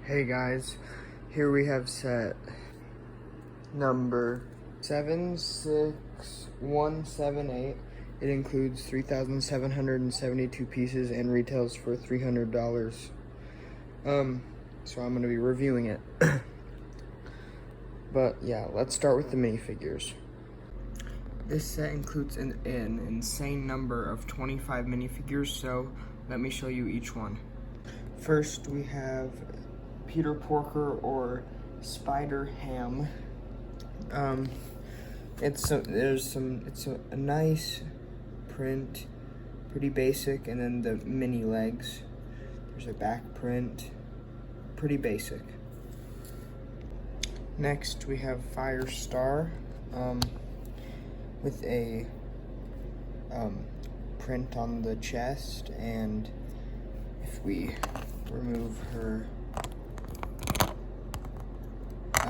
Hey guys, here we have set number 76178. It includes 3,772 pieces and retails for $300. So I'm gonna be reviewing it. But yeah, let's start with the minifigures. This set includes an insane number of 25 minifigures, so let me show you each one. First, we have Peter Porker or Spider Ham. It's a nice print, pretty basic, and then the mini legs. There's a back print, pretty basic. Next, we have Firestar, with a print on the chest, and if we remove her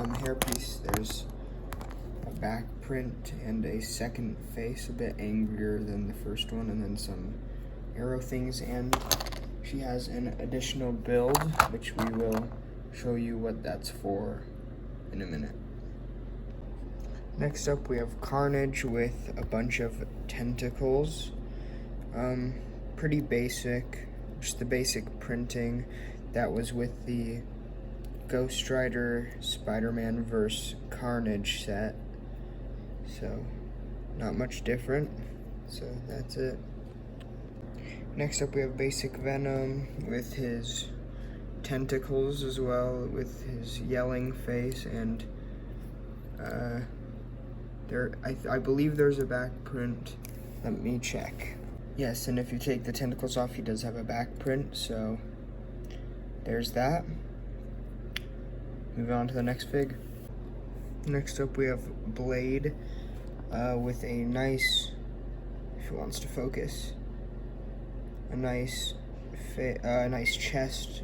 hairpiece, there's a back print and a second face, a bit angrier than the first one, and then some arrow things, and she has an additional build, which we will show you what that's for in a minute. Next up, we have Carnage with a bunch of tentacles. Pretty basic, just the basic printing that was with the Ghost Rider Spider-Man vs. Carnage set. So, not much different. So, that's it. Next up, we have basic Venom with his tentacles as well, with his yelling face, and I believe there's a back print. Let me check. Yes, and if you take the tentacles off, he does have a back print, so there's that. Moving on to the next fig. Next up, we have Blade with a nice, if he wants to focus, a nice chest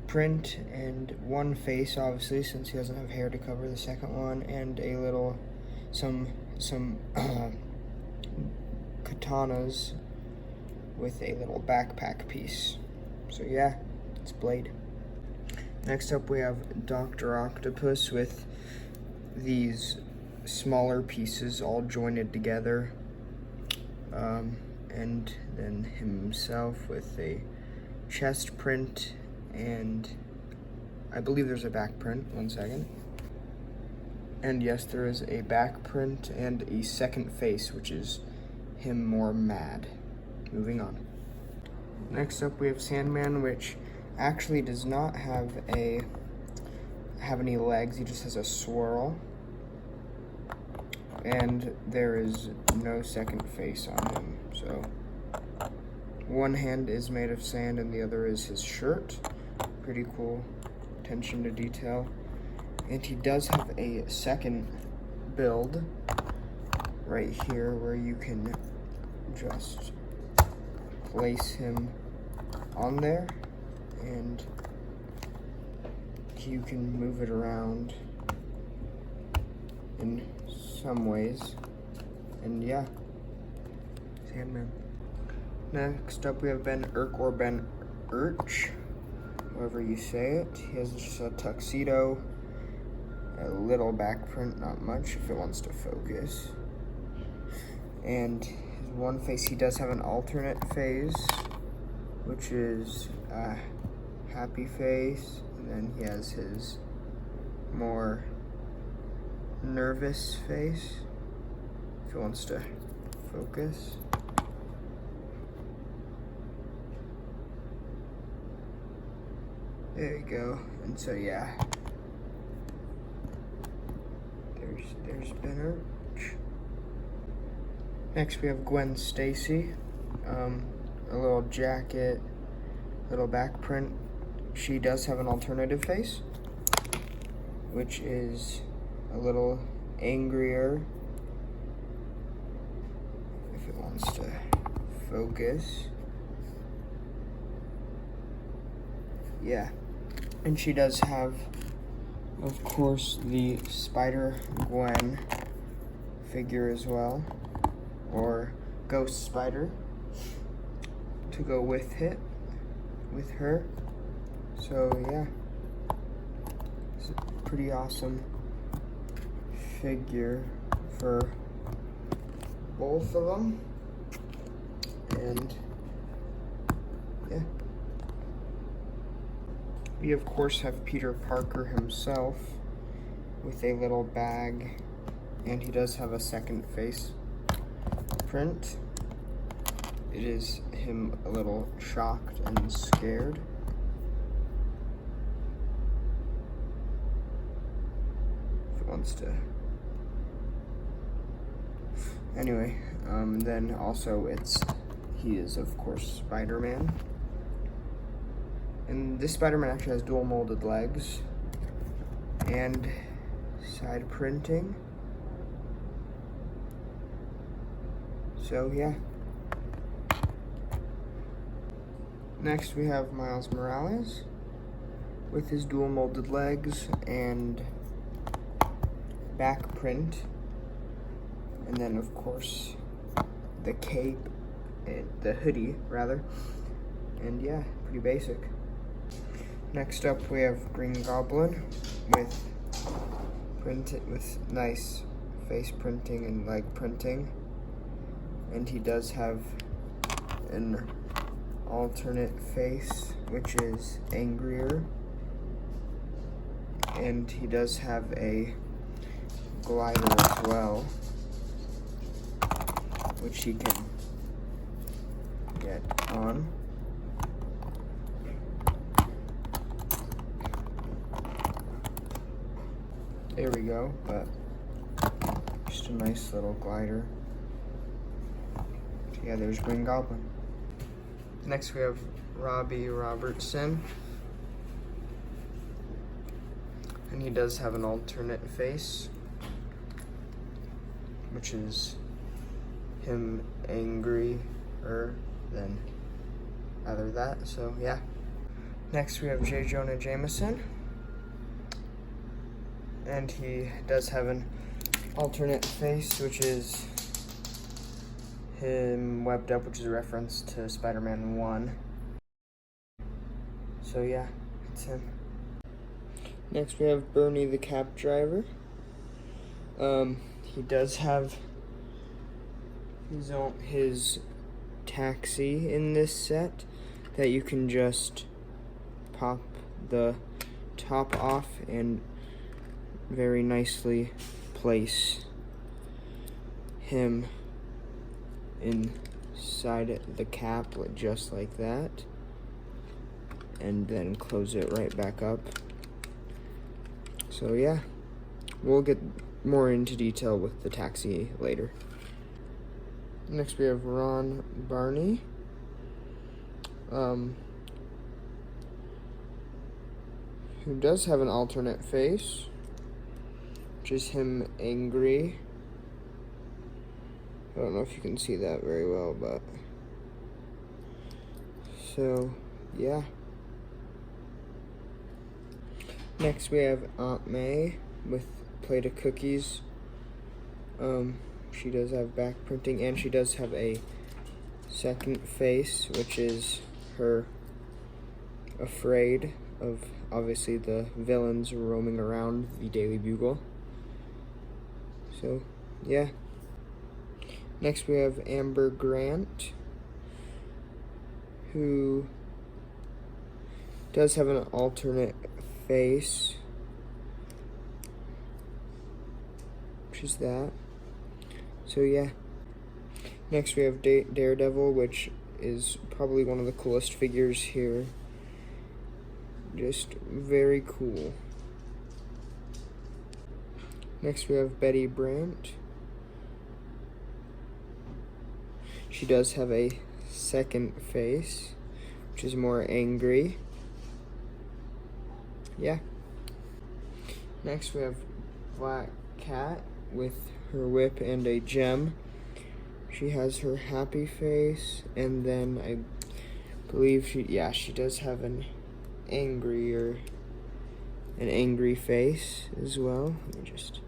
print and one face, obviously, since he doesn't have hair to cover the second one, and a little some katanas with a little backpack piece. So yeah, it's Blade. Next up, we have Dr. Octopus with these smaller pieces all jointed together, and then himself with a chest print, and I believe there's a back print. One second. And yes, there is a back print and a second face, which is him more mad. Moving on. Next up, we have Sandman, which actually does not have any legs. He just has a swirl, and there is no second face on him. So one hand is made of sand and the other is his shirt. Pretty cool attention to detail. And he does have a second build right here where you can just place him on there, and you can move it around in some ways. And yeah, Sandman. Next up, we have Ben Urk or Ben Urch, however you say it. He has just a tuxedo, a little back print, not much if it wants to focus. And his one face, he does have an alternate face, which is a happy face, and then he has his more nervous face if it wants to focus. There you go. And so yeah, there's Ben Urch. Next, we have Gwen Stacy. A little jacket, little back print. She does have an alternative face, which is a little angrier if it wants to focus. Yeah. And she does have, of course, the Spider-Gwen figure as well, or Ghost Spider, to go with her. So yeah. pretty awesome figure for both of them. And yeah, we of course have Peter Parker himself with a little bag, and he does have a second face print. It is him a little shocked and scared. If it wants to. Anyway, then also he is of course Spider-Man. And this Spider-Man actually has dual molded legs and side printing. So yeah. Next we have Miles Morales with his dual molded legs and back print. And then of course the cape, the hoodie rather. And yeah, pretty basic. Next up we have Green Goblin with nice face printing and leg printing. And he does have an alternate face, which is angrier. And he does have a glider as well, which he can get on. There we go, but just a nice little glider. So yeah, there's Green Goblin. Next we have Robbie Robertson. And he does have an alternate face, which is him angrier than either that, so yeah. Next we have J. Jonah Jameson. And he does have an alternate face, which is him webbed up, which is a reference to Spider-Man 1. So yeah, it's him. Next we have Bernie the cab driver. He does have his taxi in this set that you can just pop the top off and very nicely place him inside the cap just like that, and then close it right back up. So yeah, we'll get more into detail with the taxi later. Next we have Ron Barney. Who does have an alternate face, which is him angry. I don't know if you can see that very well, but so yeah. Next we have Aunt May with plate of cookies. She does have back printing, and she does have a second face, which is her afraid of, obviously, the villains roaming around the Daily Bugle. So yeah. Next we have Amber Grant, who does have an alternate face, which is that. So yeah. Next we have Daredevil, which is probably one of the coolest figures here. Just very cool. Next we have Betty Brant. She does have a second face, which is more angry. Yeah. Next we have Black Cat with her whip and a gem. She has her happy face, and then I believe she does have an angry face as well. Let me just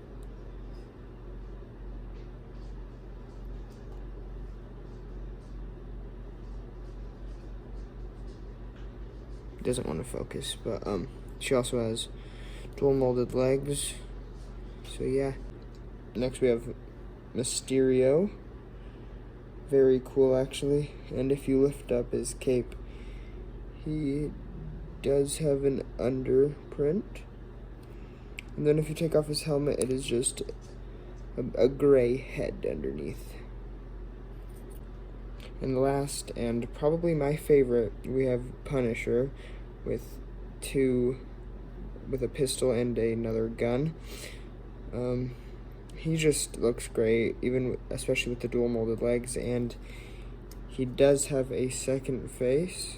doesn't want to focus, but she also has dual molded legs. So yeah. Next we have Mysterio. Very cool actually. And if you lift up his cape, he does have an underprint. And then if you take off his helmet, it is just a gray head underneath. And last, and probably my favorite, we have Punisher with a pistol and another gun. He just looks great, especially with the dual molded legs, and he does have a second face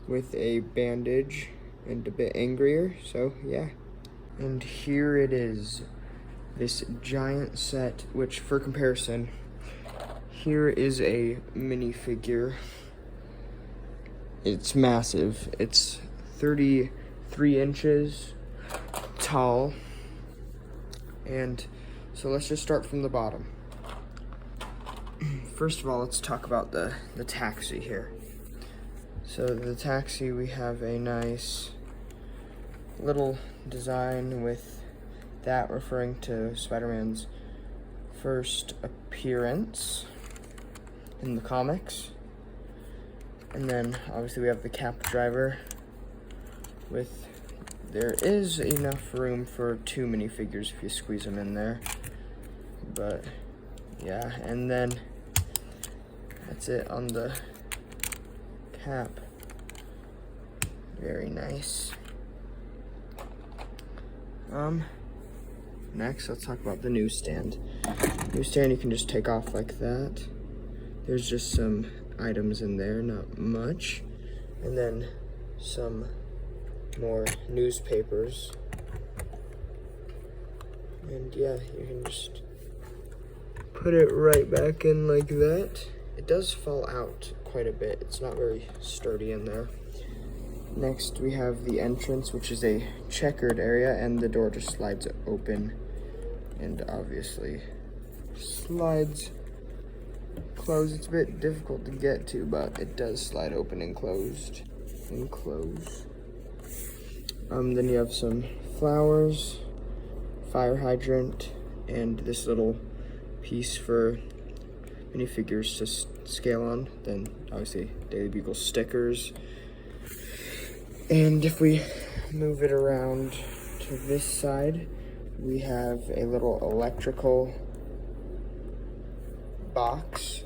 with a bandage and a bit angrier, so yeah. And here it is, this giant set, which for comparison, here is a minifigure. It's massive. It's 33 inches tall. And so let's just start from the bottom. First of all, let's talk about the taxi here. So the taxi, we have a nice little design with that referring to Spider-Man's first appearance in the comics. And then obviously we have the Cap driver there is enough room for 2 minifigures if you squeeze them in there. But yeah, and then that's it on the Cap. Very nice. Next, let's talk about the newsstand. Newsstand you can just take off like that. There's just some items in there, not much. And then some more newspapers. And yeah, you can just put it right back in like that. It does fall out quite a bit. It's not very sturdy in there. Next, we have the entrance, which is a checkered area, and the door just slides open and obviously slides closed. It's a bit difficult to get to, but it does slide open and closed and close. Then you have some flowers, fire hydrant, and this little piece for minifigures to scale on. Then obviously Daily Bugle stickers. And if we move it around to this side, we have a little electrical box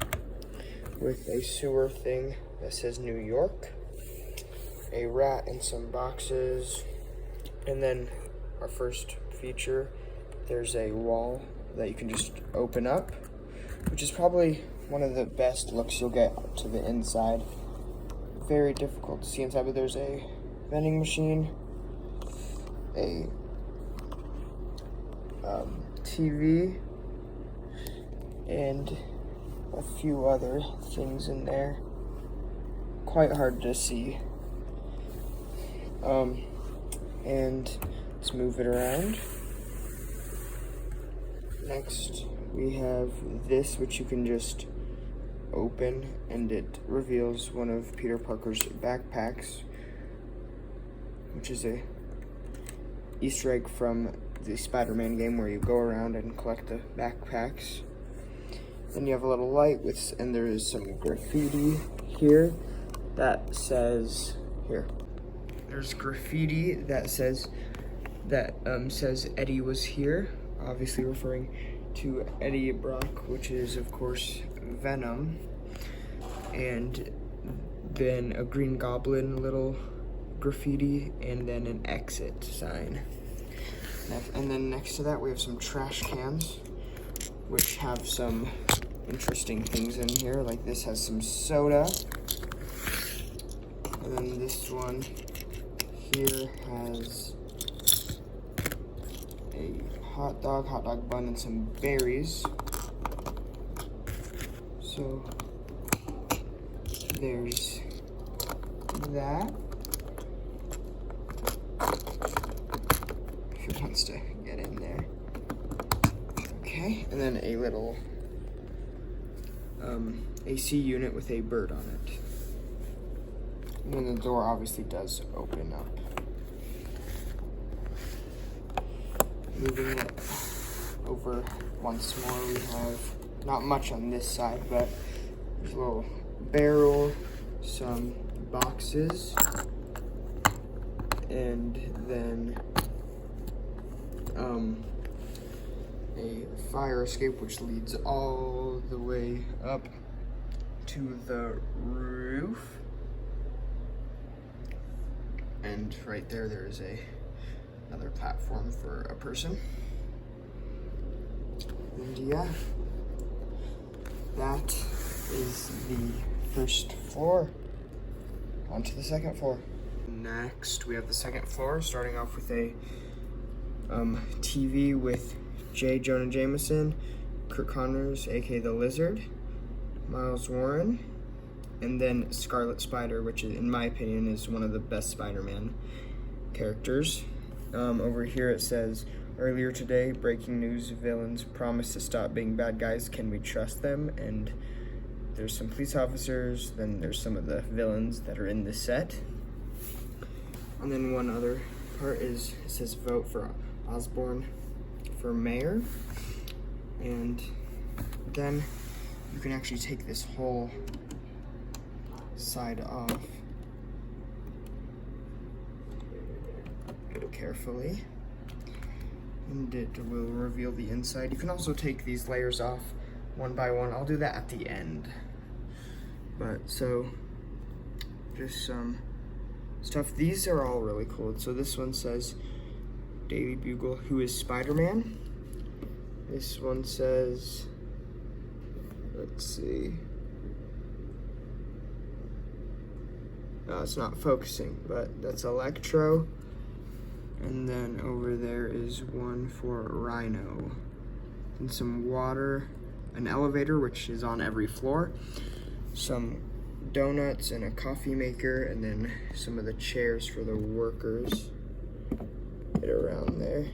with a sewer thing that says New York, a rat and some boxes, and then our first feature, there's a wall that you can just open up, which is probably one of the best looks you'll get to the inside. Very difficult to see inside, but there's a vending machine, a TV, and a few other things in there. Quite hard to see. And let's move it around. Next, we have this, which you can just open, and it reveals one of Peter Parker's backpacks, which is a Easter egg from the Spider-Man game where you go around and collect the backpacks. Then you have a little light and there is some graffiti here that says, there's graffiti that says Eddie was here, obviously referring to Eddie Brock, which is of course Venom, and then a Green Goblin little graffiti, and then an exit sign. And then next to that we have some trash cans, which have some interesting things in here. Like this has some soda, and then this one here has a hot dog bun, and some berries. So there's that. If it wants to get in there. Okay, and then a little AC unit with a bird on it. And then the door obviously does open up. moving it over once more, we have not much on this side, but there's a little barrel, some boxes, and then a fire escape which leads all the way up to the roof. And right there, there's another platform for a person. And yeah, that is the first floor. On to the second floor. Next, we have the second floor, starting off with a TV with J. Jonah Jameson, Kirk Connors, aka the Lizard, Miles Warren, and then Scarlet Spider, which in my opinion is one of the best Spider-Man characters. Over here it says, earlier today, breaking news, villains promise to stop being bad guys. Can we trust them? And there's some police officers, then there's some of the villains that are in this set. And then one other part is, it says vote for Osborn for mayor. And then you can actually take this whole side off carefully, and it will reveal the inside. You can also take these layers off one by one. I'll do that at the end. But so just some stuff. These are all really cool. So this one says Daily Bugle, who is Spider-Man. This one says, let's see. It's not focusing, but that's Electro. And then over there is one for Rhino. And some water, an elevator, which is on every floor, some donuts and a coffee maker, and then some of the chairs for the workers. Get around there.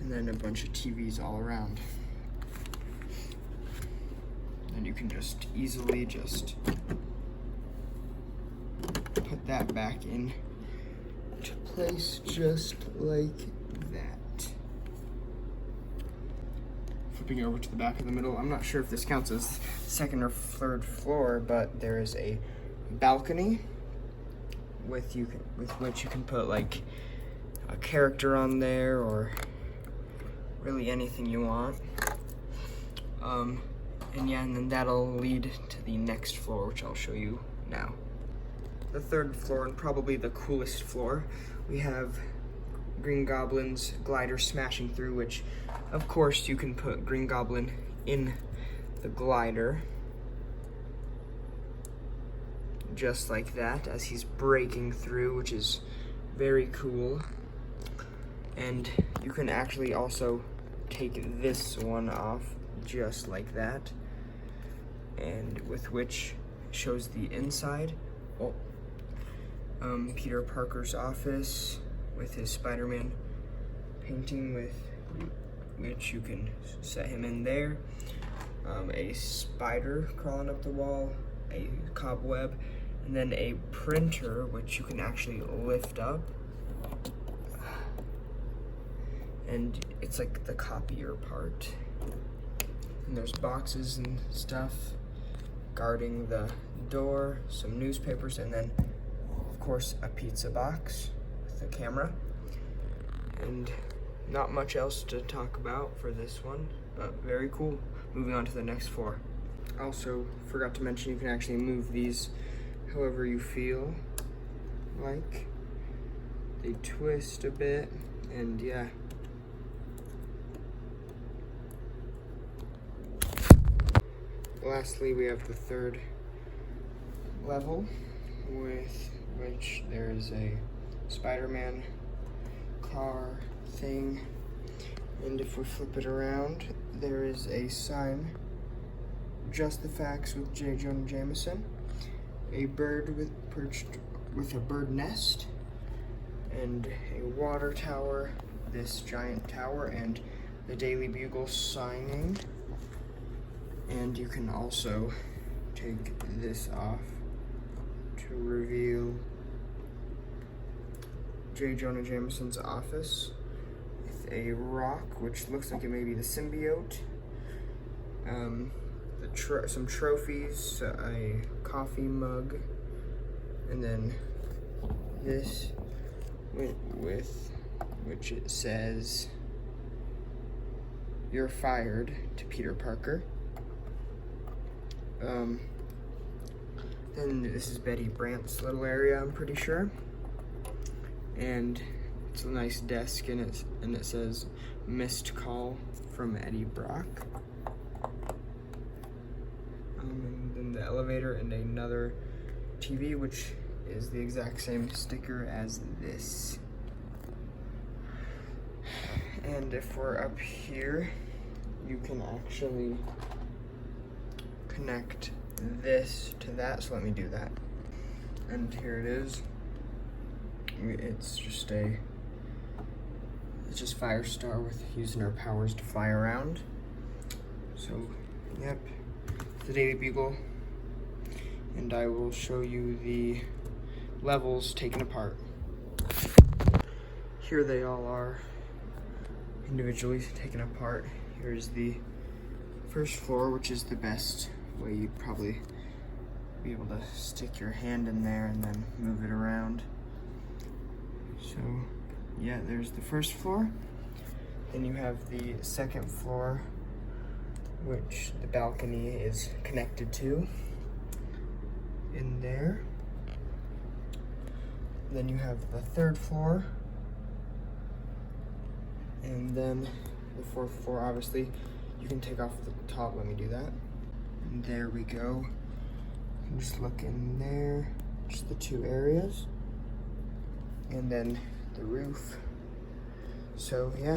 And then a bunch of TVs all around. And you can just easily just put that back in to place just like that. Flipping over to the back of the middle, I'm not sure if this counts as second or third floor, but there is a balcony with which you can put like a character on there or really anything you want. And yeah, and then that'll lead to the next floor, which I'll show you now. The third floor, and probably the coolest floor, we have Green Goblin's glider smashing through, which of course you can put Green Goblin in the glider just like that as he's breaking through, which is very cool. And you can actually also take this one off just like that, and with which shows the inside. Oh, Peter Parker's office with his Spider-Man painting, with which you can set him in there. A spider crawling up the wall, a cobweb, and then a printer which you can actually lift up. And it's like the copier part. And there's boxes and stuff guarding the door, some newspapers, and then of course a pizza box with a camera. And not much else to talk about for this one, but very cool. Moving on to the next floor. Also forgot to mention you can actually move these however you feel like. They twist a bit, and yeah. Lastly, we have the third level, with which there is a Spider-Man car thing, and if we flip it around, there is a sign, Just the Facts with J. Jonah Jameson, a bird perched with a bird nest, and a water tower, this giant tower, and the Daily Bugle signing. And you can also take this off to reveal J. Jonah Jameson's office. a rock, which looks like it may be the symbiote. Some trophies, a coffee mug, and then this with which it says, "You're fired" to Peter Parker. Then this is Betty Brant's little area, I'm pretty sure. And it's a nice desk, and it says "Missed call from Eddie Brock." And then the elevator and another TV, which is the exact same sticker as this. And if we're up here, you can actually connect this to that, so let me do that. And here it is. It's just Firestar with using her powers to fly around. So, yep, the Daily Bugle. And I will show you the levels taken apart. Here they all are, individually taken apart. Here's the first floor, which is the best way you'd probably be able to stick your hand in there and then move it around. So yeah, there's the first floor. Then you have the second floor, which the balcony is connected to in there. Then you have the third floor, and then the fourth floor, obviously you can take off the top. Let me do that. And there we go. You can just look in there, just the two areas, and then the roof. So yeah,